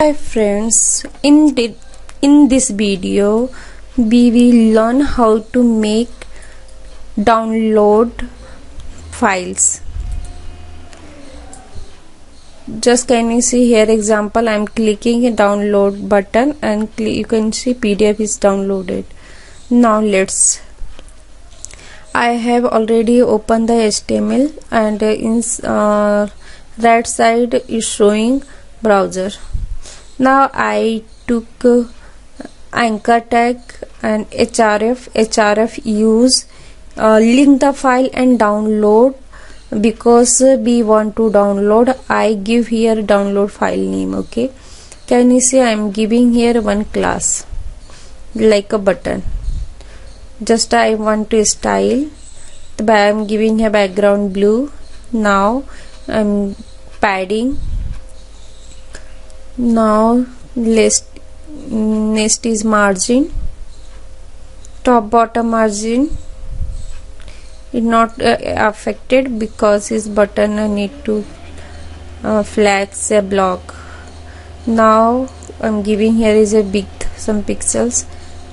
Hi friends, in this video we will learn how to make download files. Just can you see here example, I am clicking a download button and you can see PDF is downloaded. Now I have already opened the HTML and in right side is showing browser. Now I took anchor tag and href use link the file and download. Because we want to download, I give here download file name. Okay, can you see I am giving here one class like a button. Just I want to style, I am giving a background blue. Now I am padding. Now next is margin, top bottom margin is not affected because his button need to flex a block. Now I'm giving here is a big some pixels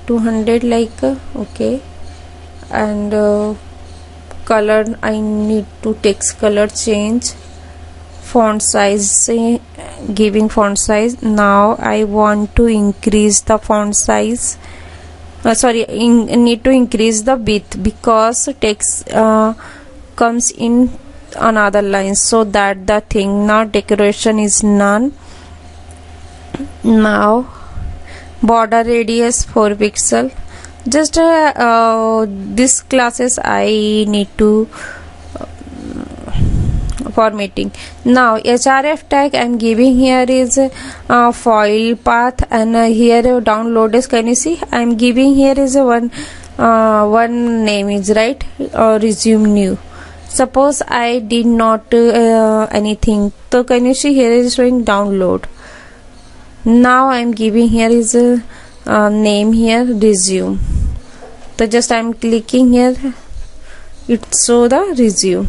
200 like okay, and color I need to text color change, font size giving font size. Now I want to increase the font size, need to increase the width because text comes in another line, so that the thing now decoration is none. Now border radius 4 pixel. Just this classes I need to formatting. Now href tag I am giving here is file path, and here download is, can you see I am giving here is a one name is right, resume new. Suppose I did not anything, so can you see here is showing download. Now I am giving here is a name here resume. So just I am clicking here, it show the resume.